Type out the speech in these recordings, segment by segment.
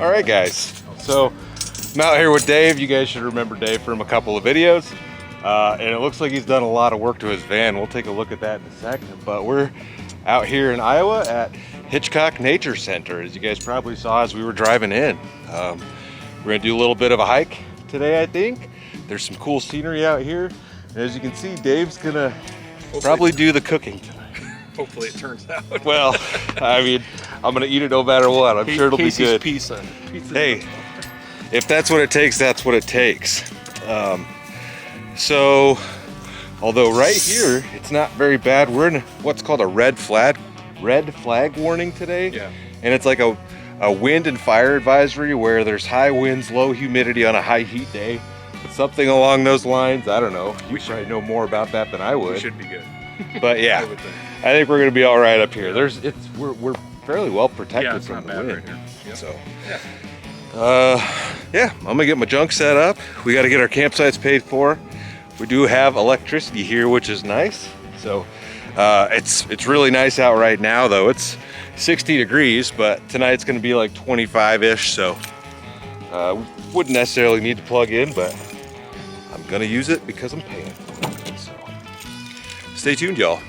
All right, guys. So I'm out here with Dave. You guys should remember Dave from a couple of videos. And it looks like he's done a lot of work to his van. We'll take a look at that in a second. But we're out here in Iowa at Hitchcock Nature Center, as you guys probably saw as we were driving in. We're gonna do a little bit of a hike today, I think. There's some cool scenery out here. And as you can see, Dave's gonna probably do the cooking tonight. Hopefully it turns out. Well, I mean, I'm gonna eat it no matter what. I'm sure it'll be good. Pizza. Hey, if that's what it takes, that's what it takes. So, although right here, it's not very bad. We're in what's called a red flag warning today. Yeah. And it's like a wind and fire advisory where there's high winds, low humidity on a high heat day. Something along those lines. I don't know. You probably know more about that than I would. We should be good. But yeah, I think we're gonna be all right up here. We're fairly well protected from the wind. Right here. Yep. So, Yeah. yeah, I'm gonna get my junk set up. We got to get our campsites paid for. We do have electricity here, which is nice. So, it's really nice out right now, though. It's 60 degrees, but tonight's gonna be like 25-ish. So, wouldn't necessarily need to plug in, but I'm gonna use it because I'm paying for it. So, stay tuned, y'all.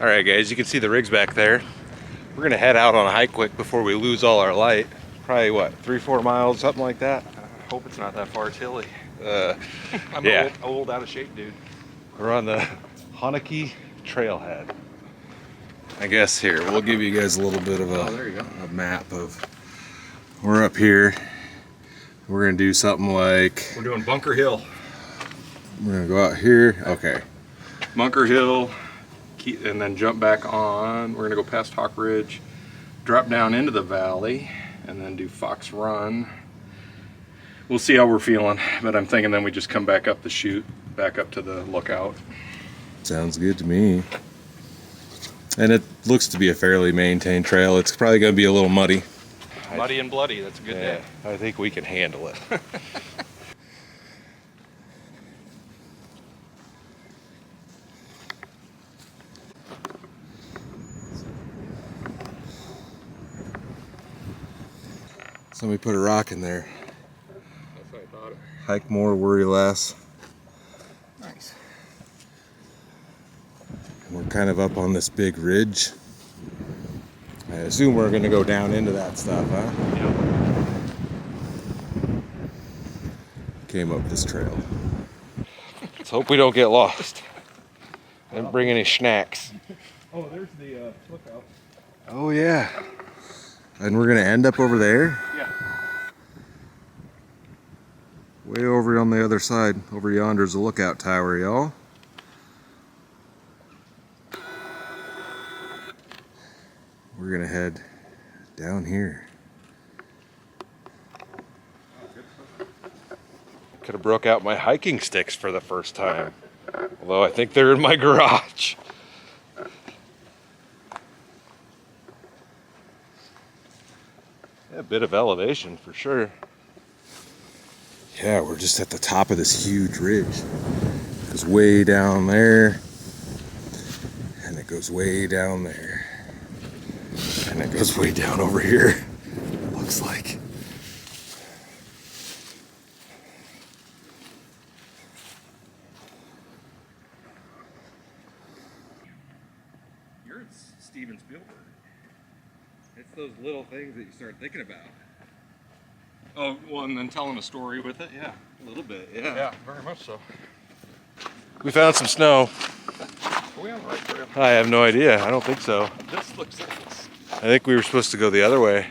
All right, guys, you can see the rigs back there. We're gonna head out on a hike quick before we lose all our light. Probably what, 3-4 miles, something like that. I hope it's not that far. It's hilly. I'm yeah. old, out of shape, dude. We're on the Haneke Trailhead. I guess here, we'll give you guys a little bit of there you go. a map of, we're up here. We're gonna do something like, We're doing Bunker Hill. we're gonna go out here, okay. Bunker Hill, and then jump back on. We're gonna go past Hawk Ridge, drop down into the valley, and then do Fox Run. We'll see how we're feeling, but I'm thinking then we just come back up the chute, back up to the lookout. Sounds good to me. And it looks to be a fairly maintained trail. It's probably gonna be a little muddy. Muddy and bloody, that's a good day. I think we can handle it. Somebody put a rock in there. That's what I thought. Hike more, worry less. Nice. And we're kind of up on this big ridge. I assume we're gonna go down into that stuff, huh? Yep. Came up this trail. Let's hope we don't get lost. Didn't bring any snacks. Oh, there's the lookout. Oh yeah. And we're gonna end up over there? Yeah. Way over on the other side. Over yonder's the lookout tower, y'all. We're gonna head down here. Could have broke out my hiking sticks for the first time. Although I think they're in my garage. Yeah, a bit of elevation for sure. Yeah, we're just at the top of this huge ridge. It goes way down there. And it goes way down there. And it goes way down over here. Looks like. You're Steven Spielberg. It's those little things that you start thinking about. Oh, well, and then telling a story with it, yeah. A little bit, yeah. Yeah, very much so. We found some snow. Are we on the right trail? I have no idea. I don't think so. This looks like it's... I think we were supposed to go the other way.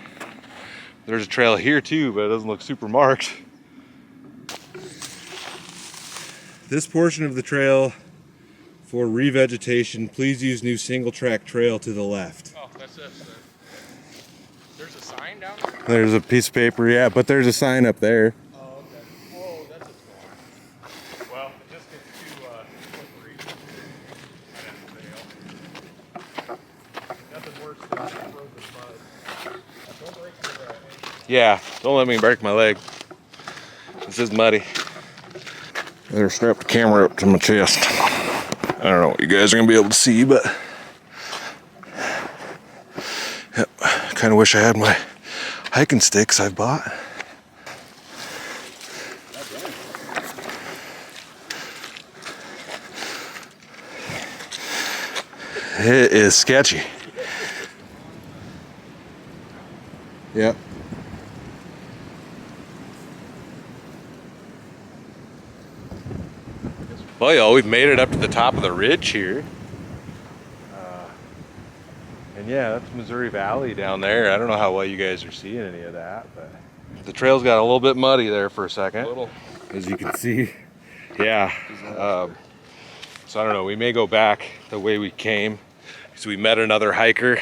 There's a trail here too, but it doesn't look super marked. This portion of the trail for revegetation, please use new single track trail to the left. Oh. That's this then. There's a sign down there? There's a piece of paper, yeah, but there's a sign up there. Oh, okay. Oh, that's a storm. Well, it just gets too slippery. I'd have to bail. Nothing worse than frozen mud. Don't break your ankle. Yeah, don't let me break my leg. This is muddy. Better strap the camera up to my chest. I don't know what you guys are gonna be able to see, but yep, kind of wish I had my hiking sticks I bought. It is sketchy. Yep. Well, y'all, we've made it up to the top of the ridge here. And yeah, that's Missouri Valley down there. I don't know how well you guys are seeing any of that, but the trails got a little bit muddy there for a second. A little. As you can see. Yeah. So I don't know, we may go back the way we came. So we met another hiker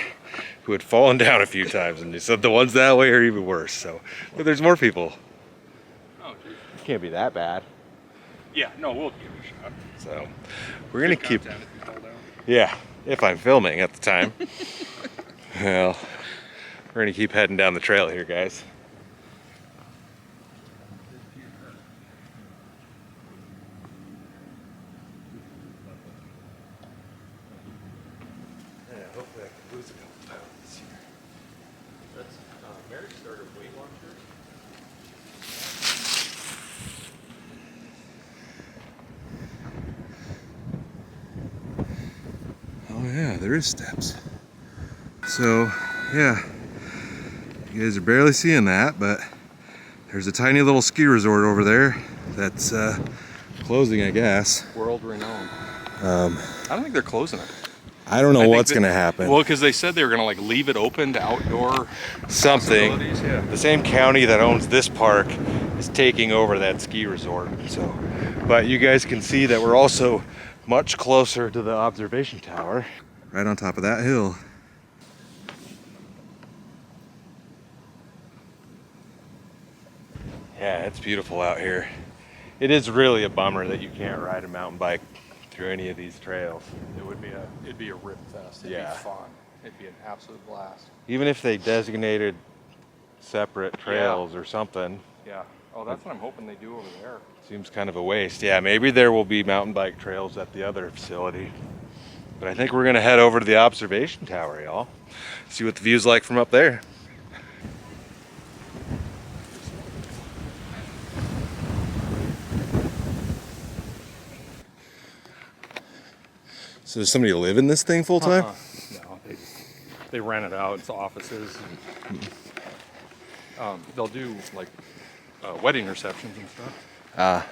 who had fallen down a few times, and he said the ones that way are even worse. So, but there's more people. Oh, geez. It can't be that bad. Yeah, no, we'll give it a shot. So we're gonna keep. Content if you fall down. Yeah, if I'm filming at the time. Well, we're gonna keep heading down the trail here, guys. Yeah, hopefully I can lose a couple pounds this year. That's Mary started Weight Watchers. Oh yeah, there is steps. So yeah, you guys are barely seeing that, but there's a tiny little ski resort over there that's closing, I guess. World renowned. I don't think they're closing it. I don't know what's gonna happen. Well, because they said they were gonna like leave it open to outdoor Something. facilities. Yeah. The same county that owns this park is taking over that ski resort. So, but you guys can see that we're also much closer to the observation tower. Right on top of that hill. Yeah, it's beautiful out here. It is really a bummer that you can't ride a mountain bike through any of these trails. It'd be a rip fest. It'd Yeah. be fun. It'd be an absolute blast. Even if they designated separate trails or something, Yeah. Oh, that's what I'm hoping they do over there. seems kind of a waste. Yeah, maybe there will be mountain bike trails at the other facility. But I think we're gonna head over to the observation tower, y'all. See what the view's like from up there. So does somebody live in this thing full time? No, they rent it out. It's offices. They'll do like wedding receptions and stuff. Ah.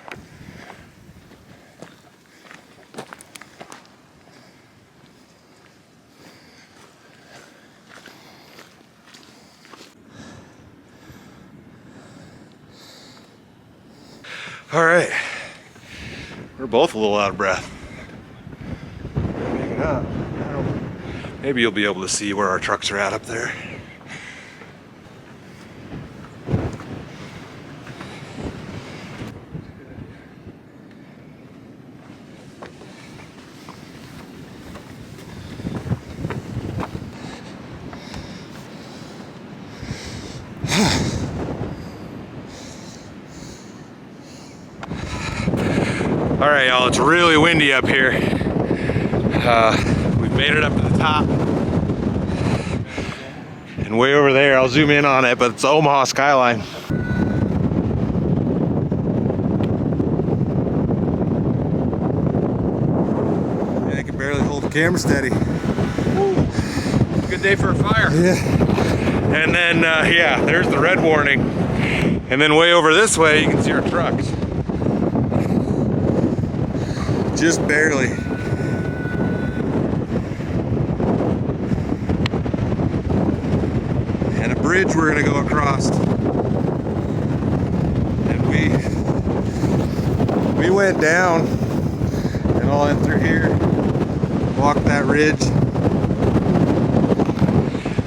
All right. We're both a little out of breath. Hanging up. Maybe you'll be able to see where our trucks are at up there. All right, y'all, it's really windy up here. We've made it up to the top. And way over there, I'll zoom in on it, but it's the Omaha skyline. I can barely hold the camera steady. Good day for a fire. Yeah. And then, yeah, there's the red warning. And then way over this way, you can see our trucks. Just barely. And a bridge we're gonna go across. And we went down and all in through here, walked that ridge.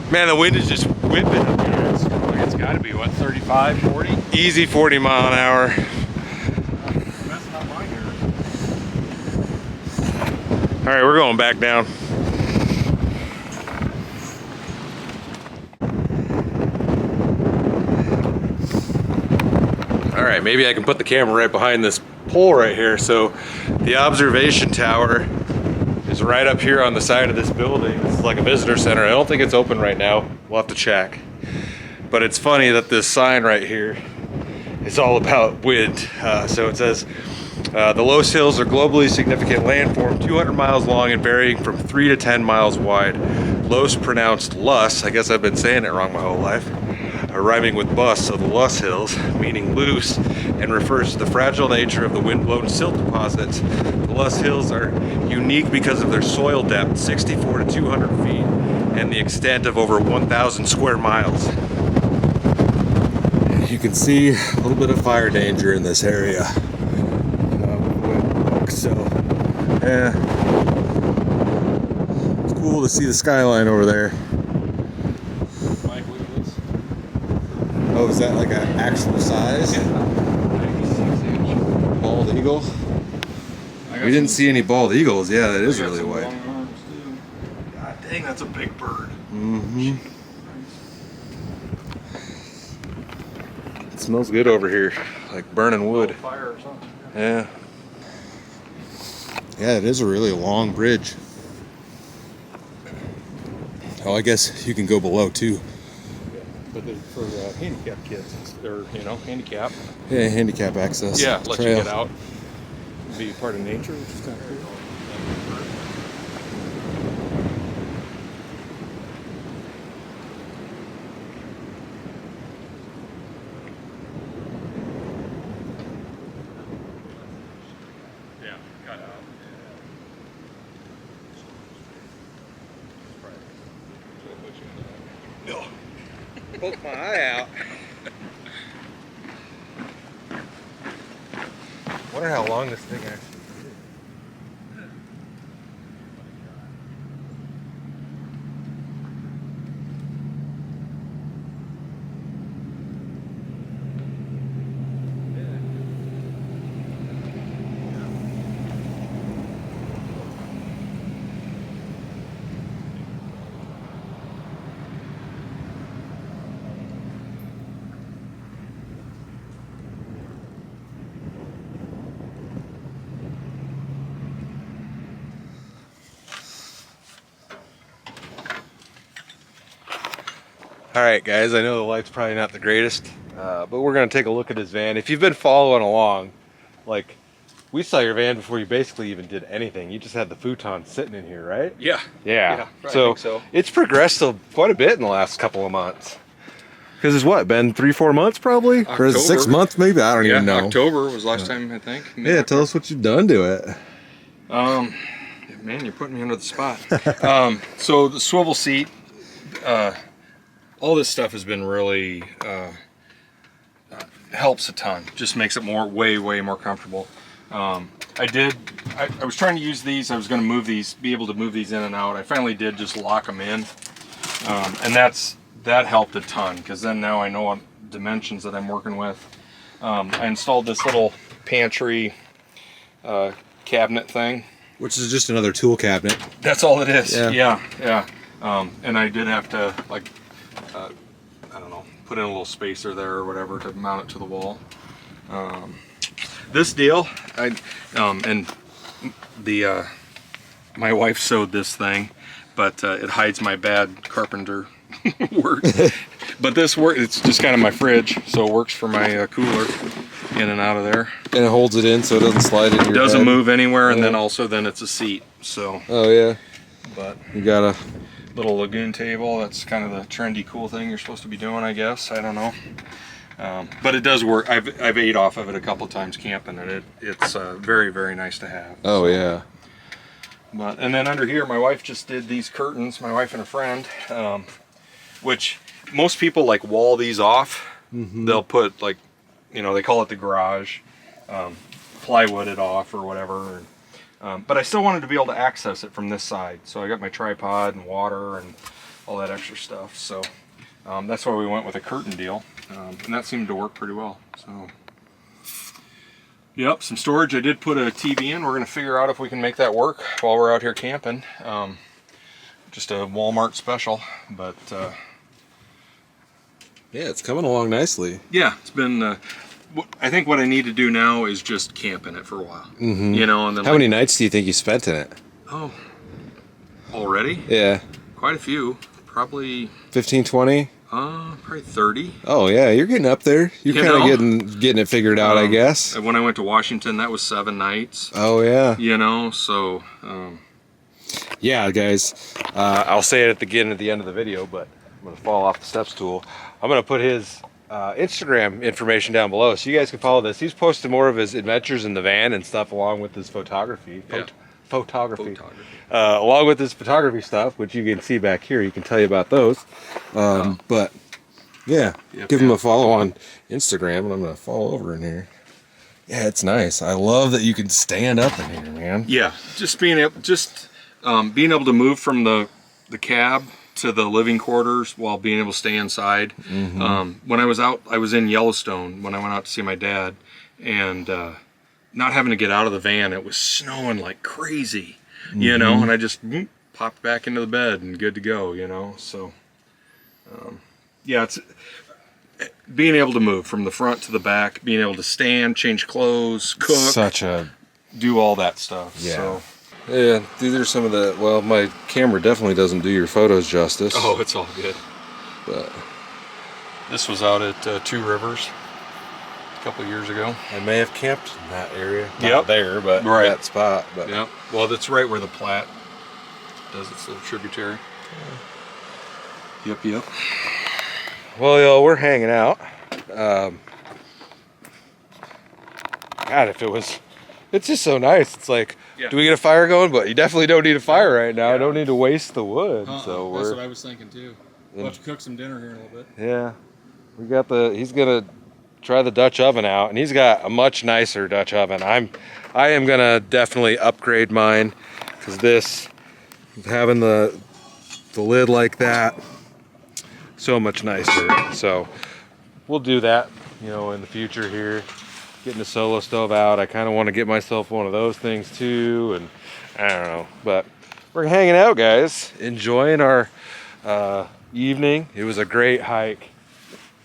Man, the wind is just whipping up here. It's got to be, what, 35, 40? Easy 40 mile an hour. That's not mine here. All right, we're going back down. All right, maybe I can put the camera right behind this pole right here. So the observation tower is right up here on the side of this building. It's like a visitor center. I don't think it's open right now. We'll have to check. But it's funny that this sign right here is all about wind. So it says, the Los Hills are globally significant landform, 200 miles long and varying from 3 to 10 miles wide. Los pronounced Lus, I guess I've been saying it wrong my whole life, rhyming with bus, so the Los Hills, meaning loose, and refers to the fragile nature of the wind-blown silt deposits. The Los Hills are unique because of their soil depth, 64 to 200 feet, and the extent of over 1,000 square miles. You can see a little bit of fire danger in this area. So, yeah, it's cool to see the skyline over there. Oh, is that like an actual size? 96-inch. Bald eagle? We didn't see any bald eagles. Yeah, that is really white. God dang, that's a big bird. Mm-hmm. It smells good over here, like burning wood. Fire or something. Yeah. Yeah, it is a really long bridge. Oh, I guess you can go below too. But for handicap kids, or handicap. Yeah, handicap access. Yeah, let trail. you get out, be part of nature, which is kind of cool. Yeah, got out. No. Poke my eye out. Wonder how long this thing actually is. All right, guys, I know the light's probably not the greatest, but we're gonna take a look at his van. If you've been following along, like, we saw your van before you basically even did anything. You just had the futon sitting in here, right? Yeah. Yeah. I think so. It's progressed quite a bit in the last couple of months. Because it's what, been 3-4 months probably? Or is it 6 October. months maybe? I don't even know. October was last time, I think. Yeah, tell us what you've done to it. Man, you're putting me under the spot. So the swivel seat, all this stuff has been really helps a ton. Just makes it way more comfortable. I was trying to use these. I was going to be able to move these in and out. I finally did just lock them in, and that helped a ton, because then now I know what dimensions that I'm working with. I installed this little pantry cabinet thing. Which is just another tool cabinet. That's all it is. Yeah. Yeah. And I did have to, like, I don't know, put in a little spacer there or whatever to mount it to the wall. This deal, my wife sewed this thing, but it hides my bad carpenter work. But this work, it's just kind of my fridge, so it works for my cooler in and out of there. And it holds it in so it doesn't slide in your Doesn't bed. move anywhere, and then it's a seat. So. Oh yeah. But you got a little lagoon table. That's kind of the trendy, cool thing you're supposed to be doing, I guess. I don't know. But it does work. I've ate off of it a couple times camping, and it's very nice to have. Oh so. yeah. And then under here, my wife just did these curtains. My wife and a friend, which most people like wall these off. Mm-hmm. They'll put, like, they call it the garage, plywood it off or whatever. But I still wanted to be able to access it from this side, so I got my tripod and water and all that extra stuff. So that's why we went with a curtain deal, and that seemed to work pretty well. So, yep, some storage. I did put a TV in. We're gonna figure out if we can make that work while we're out here camping. Just a Walmart special, but yeah, it's coming along nicely. yeah, it's been. I think what I need to do now is just camp in it for a while. Mm-hmm. You know, and then how many nights do you think you spent in it? Oh, already? Yeah, quite a few. Probably 15, 20? Probably 30. Oh yeah, you're getting up there. You're You kind know? of getting it figured out, I guess. When I went to Washington, that was 7 nights. Oh yeah. You know, so yeah, guys. I'll say it at the end of the video, but I'm gonna fall off the steps tool. I'm gonna put his Instagram information down below, so you guys can follow this. He's posted more of his adventures in the van and stuff, along with his photography. Photography. Along with his photography stuff, which you can see back here. He can tell you about those. But yeah, give him a follow on Instagram, and I'm gonna fall over in here. Yeah, it's nice. I love that you can stand up in here, man. yeah, just being able to move from the cab to the living quarters while being able to stay inside. Mm-hmm. When I was out, I was in Yellowstone when I went out to see my dad, and not having to get out of the van. It was snowing like crazy, you know, and I just popped back into the bed and good to go, you know. So yeah, it's being able to move from the front to the back, being able to stand, change clothes, cook, do all that stuff. Yeah. So. Yeah, these are some of the, well, my camera definitely doesn't do your photos justice. Oh, it's all good. But this was out at Two Rivers a couple of years ago. I may have camped in that area. Yep. Not there, but right. that spot. But Yeah. Well, that's right where the Platte does its little tributary. Yep. well, y'all, we're hanging out. God, it's just so nice. It's like, do we get a fire going? But you definitely don't need a fire right now. I don't need to waste the wood. So that's what I was thinking too. We'll have to cook some dinner here in a little bit. Yeah, we got he's gonna try the Dutch oven out, and he's got a much nicer Dutch oven. I am gonna definitely upgrade mine, because having the lid like that, so much nicer. So we'll do that, you know, in the future here. Getting the solo stove out, I kind of want to get myself one of those things too, and I don't know, but we're hanging out, guys, enjoying our evening. It was a great hike,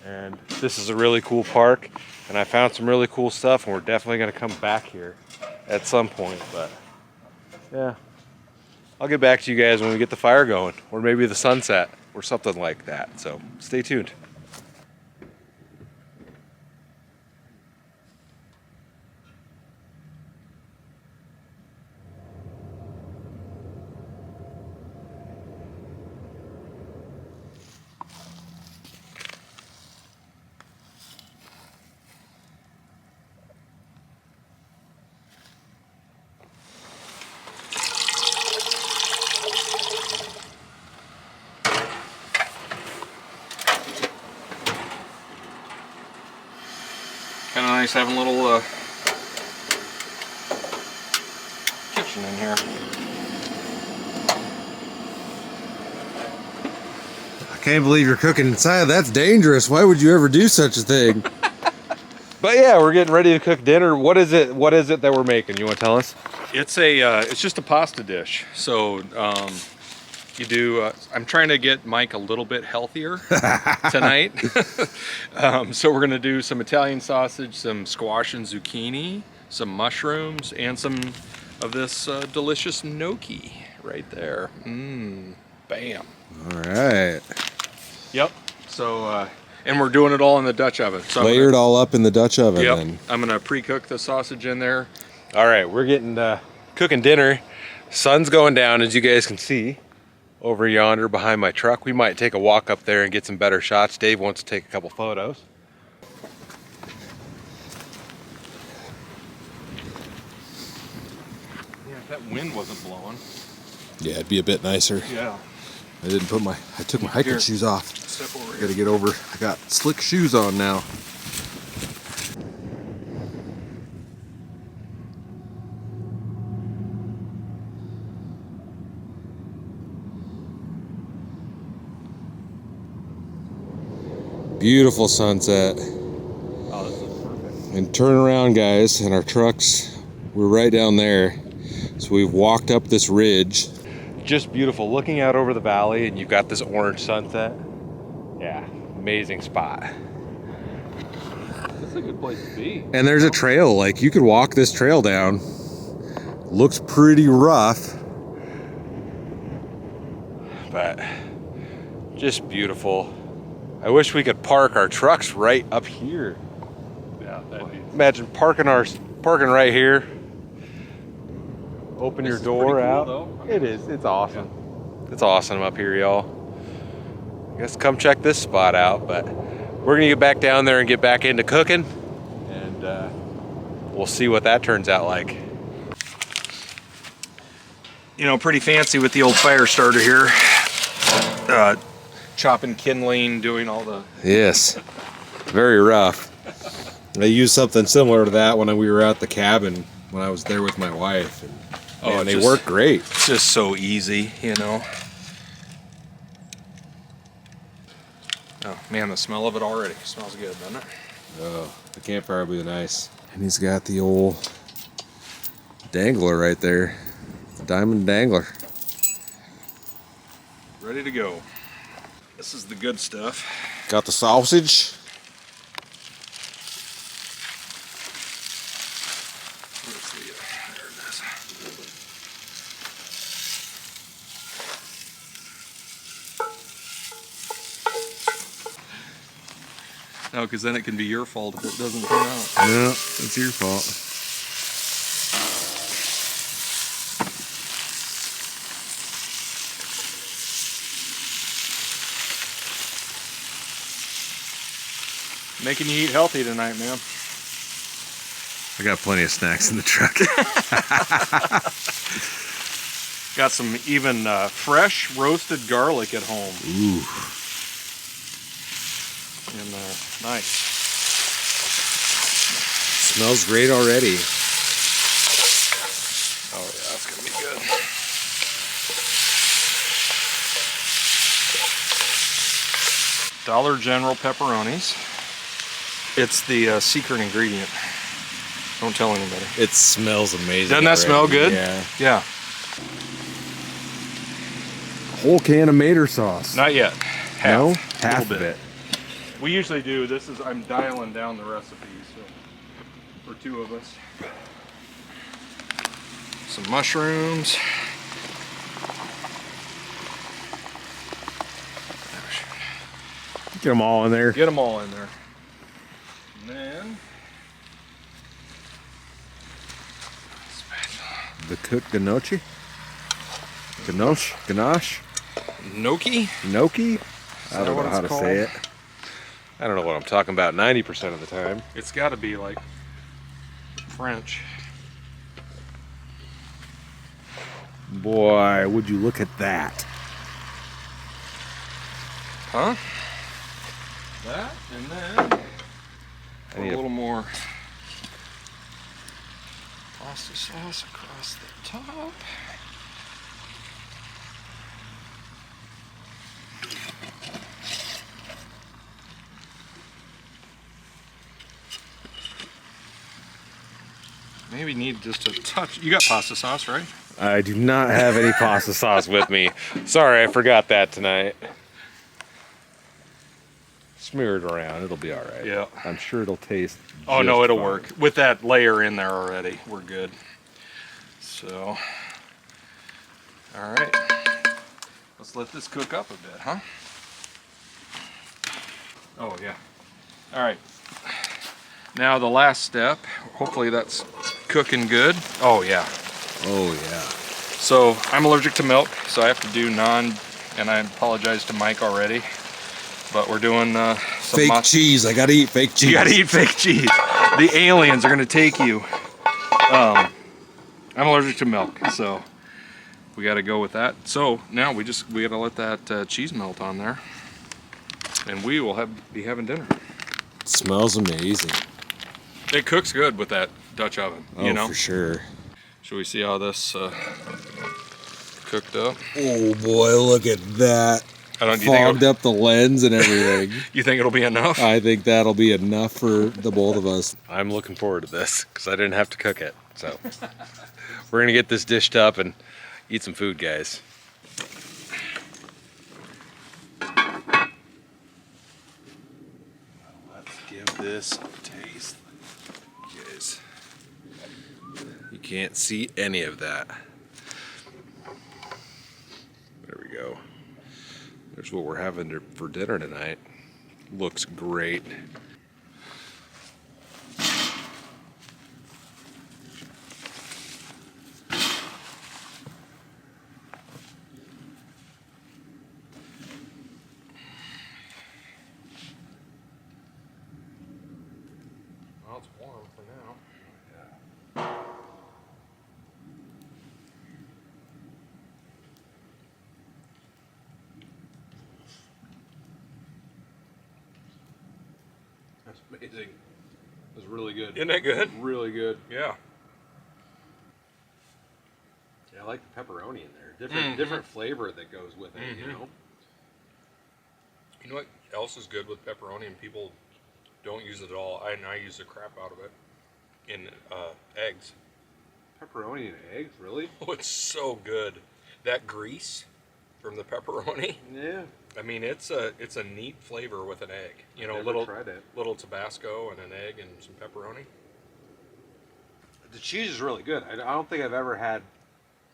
and this is a really cool park, and I found some really cool stuff, and we're definitely going to come back here at some point. But yeah, I'll get back to you guys when we get the fire going, or maybe the sunset or something like that. So stay tuned. Kind of nice having a little kitchen in here. I can't believe you're cooking inside. That's dangerous. Why would you ever do such a thing? But yeah, we're getting ready to cook dinner. What is it that we're making? You want to tell us? It's just a pasta dish. So you do. I'm trying to get Mike a little bit healthier tonight. So we're gonna do some Italian sausage, some squash and zucchini, some mushrooms, and some of this delicious gnocchi right there. Bam. All right. Yep. So and we're doing it all in the Dutch oven. So Layer it all up in the Dutch oven. Yep. Then. I'm gonna pre-cook the sausage in there. All right, we're getting cooking dinner. Sun's going down, as you guys can see over yonder behind my truck. We might take a walk up there and get some better shots. Dave wants to take a couple photos. Yeah, if that wind wasn't blowing. Yeah, it'd be a bit nicer. Yeah. I took my hiking shoes off. Step over here. Gotta get over. I got slick shoes on now. Beautiful sunset. Oh, this is perfect. And turn around, guys, and our trucks, we're right down there. So we've walked up this ridge. Just beautiful, looking out over the valley, and you've got this orange sunset. Yeah, amazing spot. This is a good place to be. And there's a trail, like you could walk this trail down. Looks pretty rough, but just beautiful. I wish we could park our trucks right up here. Yeah, that'd be... Imagine parking right here. Open your door out. Though. It is. It's awesome. Yeah. It's awesome up here, y'all. I guess come check this spot out, but we're gonna get back down there and get back into cooking, and we'll see what that turns out like. You know, pretty fancy with the old fire starter here. Chopping kindling, doing all the... Yes, very rough. I used something similar to that when we were at the cabin when I was there with my wife. And, man, they work great. It's just so easy, you know. Oh man, the smell of it already smells good, doesn't it? Oh, the campfire will be nice. And he's got the old dangler right there. The diamond dangler. Ready to go. This is the good stuff. Got the sausage. There it is. No, because then it can be your fault if it doesn't turn out. Yeah, it's your fault. Making you eat healthy tonight, man. I got plenty of snacks in the truck. Got some even fresh roasted garlic at home. Ooh. And nice. Smells great already. Oh yeah, that's gonna be good. Dollar General pepperonis. It's the secret ingredient. Don't tell anybody. It smells amazing. Doesn't that smell good? Yeah. Yeah. Whole can of mater sauce. Not yet. Half. No? A Half little of bit. it. We usually do. This is, I'm dialing down the recipe, so for two of us. Some mushrooms. Get them all in there. Get them all in there. And then The cooked ganache? Ganache? Ganache? gnocchi. Gnocchi? I don't know how to called? say it. I don't know what I'm talking about 90% of the time. It's got to be like French. Boy, would you look at that. Huh? That, and then I put need a little more pasta sauce across the top. Maybe need just a touch. You got pasta sauce, right? I do not have any pasta sauce with me. Sorry, I forgot that tonight. Smear it around, it'll be all right. Yeah. I'm sure it'll taste. Oh no, just it'll fine. work. With that layer in there already, we're good. So, all right. Let's let this cook up a bit, huh? Oh yeah. All right. Now the last step, hopefully that's cooking good. Oh yeah. Oh yeah. So I'm allergic to milk, so I have to do non, and I apologize to Mike already, but we're doing some Fake cheese, I gotta eat fake cheese. You gotta eat fake cheese. The aliens are gonna take you. I'm allergic to milk, so we gotta go with that. So now we gotta let that cheese melt on there, and we will be having dinner. It smells amazing. It cooks good with that Dutch oven, you know? For sure. Should we see how this cooked up? Oh boy, look at that. fogged up the lens and everything. You think it'll be enough? I think that'll be enough for the both of us. I'm looking forward to this because I didn't have to cook it. So we're gonna get this dished up and eat some food, guys. Let's give this a taste. Guys, you can't see any of that. There we go. There's what we're having for dinner tonight. Looks great. Well, it's warm for now. That's amazing. It was really good. Isn't that good? Really good. Yeah. Yeah, I like the pepperoni in there. Different flavor that goes with it, you know? You know what else is good with pepperoni and people don't use it at all? I use the crap out of it in eggs. Pepperoni and eggs, really? Oh, it's so good. That grease from the pepperoni. Yeah. I mean, it's a neat flavor with an egg. You know, Tried it. little Tabasco and an egg and some pepperoni. The cheese is really good. I don't think I've ever had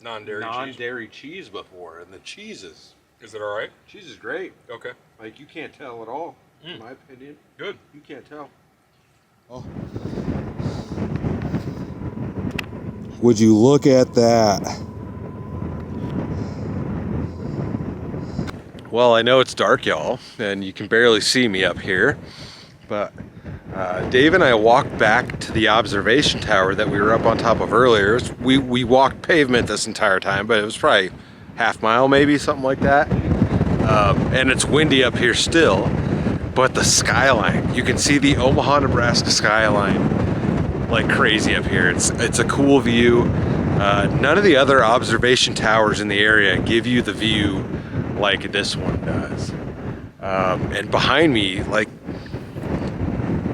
Non-dairy cheese. cheese before, and the cheese is All right? cheese is great. Okay. Like, you can't tell at all, in my opinion. Good. You can't tell. Oh. Would you look at that? Well, I know it's dark, y'all, and you can barely see me up here, but Dave and I walked back to the observation tower that we were up on top of earlier. We walked pavement this entire time, but it was probably half mile, maybe, something like that. And it's windy up here still, but the skyline, you can see the Omaha, Nebraska skyline like crazy up here. It's a cool view. None of the other observation towers in the area give you the view like this one does. And behind me, like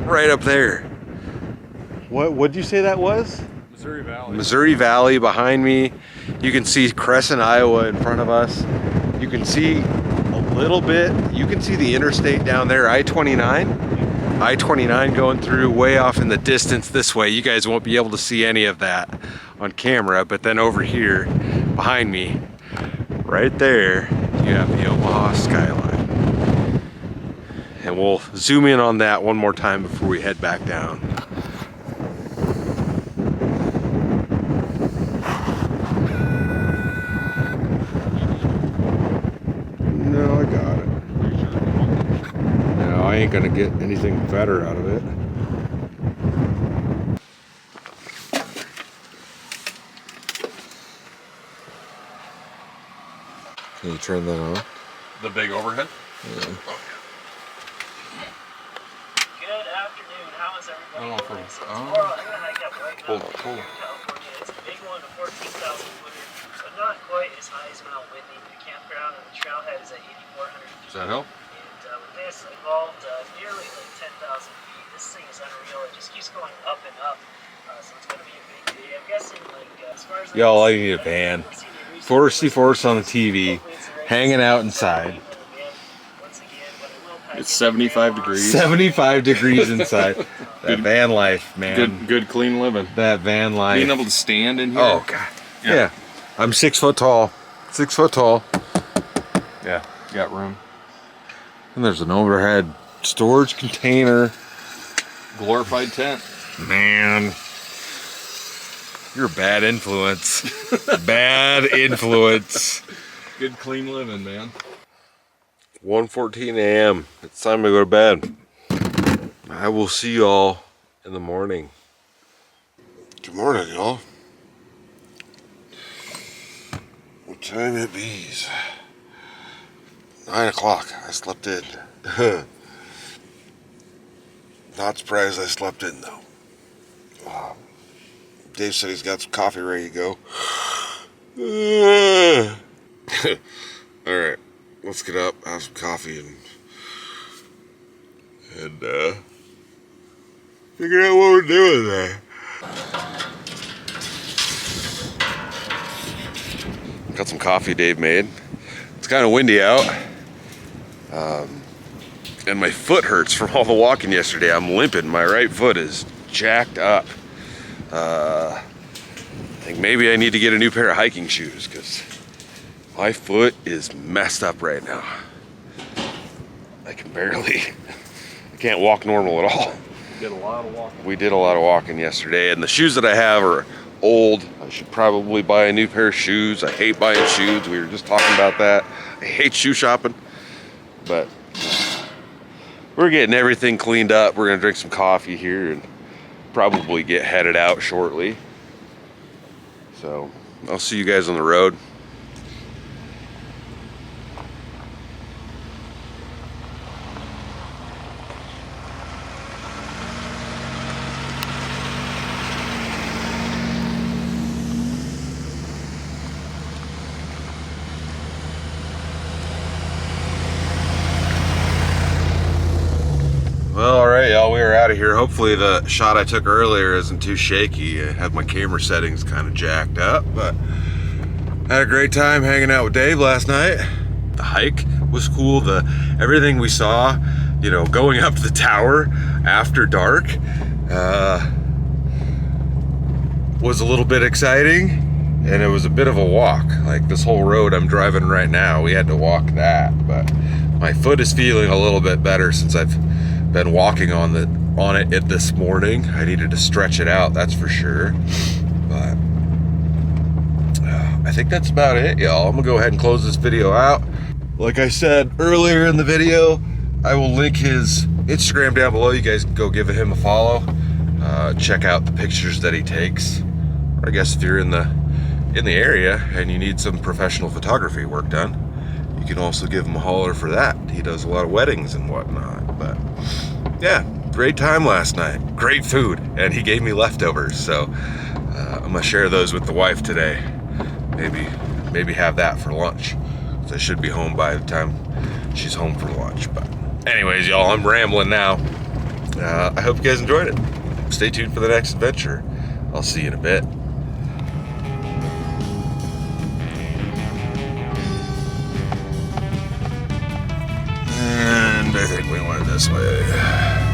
right up there. What'd you say that was? Missouri Valley. Missouri Valley behind me. You can see Crescent, Iowa in front of us. You can see a little bit. You can see the interstate down there, I-29. I-29 going through way off in the distance this way. You guys won't be able to see any of that on camera, but then over here behind me, right there, you have the Omaha skyline. And we'll zoom in on that one more time before we head back down. No, I got it. No, I ain't gonna get anything better out of it. Can you turn that on? The big overhead? Yeah. Good afternoon. How is everybody? I don't know if doing? we're- So tomorrow I'm gonna hike up White Hold Mountain on, hold on. in California. It's a big one, a 14,000 footer, but not quite as high as Mount Whitney. The campground and the trailhead is at 8,400 feet. Does that help? And with this involved nearly like 10,000 feet. This thing is unreal. It just keeps going up and up. So it's gonna be a big day. I'm guessing like as far as Y'all, I need a van. Foresty Forest on the TV, hanging out inside. It's 75 degrees. 75 degrees inside. That van life, man. Good clean living. That van life. Being able to stand in here. Oh, God. Yeah. I'm 6 foot tall. 6 foot tall. Yeah, got room. And there's an overhead storage container. Glorified tent. Man. You're a bad influence. Bad influence. Good clean living, man. 1:14 a.m. It's time to go to bed. I will see y'all in the morning. Good morning, y'all. What time it be? 9 o'clock. I slept in. Not surprised I slept in, though. Dave said he's got some coffee ready to go. All right. let's get up, have some coffee, and figure out what we're doing there. Got some coffee Dave made. It's kind of windy out. And my foot hurts from all the walking yesterday. I'm limping. My right foot is jacked up. I think maybe I need to get a new pair of hiking shoes because my foot is messed up right now. I can't walk normal at all. Did a lot of walking. We did a lot of walking yesterday, and the shoes that I have are old. I should probably buy a new pair of shoes. I hate buying shoes. We were just talking about that. I hate shoe shopping, but we're getting everything cleaned up. We're gonna drink some coffee here and probably get headed out shortly. So I'll see you guys on the road. Well, all right, y'all, we are out of here. Hopefully the shot I took earlier isn't too shaky. I had my camera settings kind of jacked up, but had a great time hanging out with Dave last night. The hike was cool. Everything we saw, you know, going up to the tower after dark was a little bit exciting, and it was a bit of a walk. Like this whole road I'm driving right now, we had to walk that, but my foot is feeling a little bit better since I've been walking on it this morning. I needed to stretch it out, that's for sure. But I think that's about it, y'all. I'm gonna go ahead and close this video out. Like I said earlier in the video, I will link his Instagram down below. You guys can go give him a follow. Check out the pictures that he takes. Or I guess if you're in the area and you need some professional photography work done, you can also give him a holler for that. He does a lot of weddings and whatnot. But yeah, great time last night. Great food, and he gave me leftovers. So I'm gonna share those with the wife today. Maybe have that for lunch. So I should be home by the time she's home for lunch. But anyways, y'all, I'm rambling now. I hope you guys enjoyed it. Stay tuned for the next adventure. I'll see you in a bit. And I think we went this way.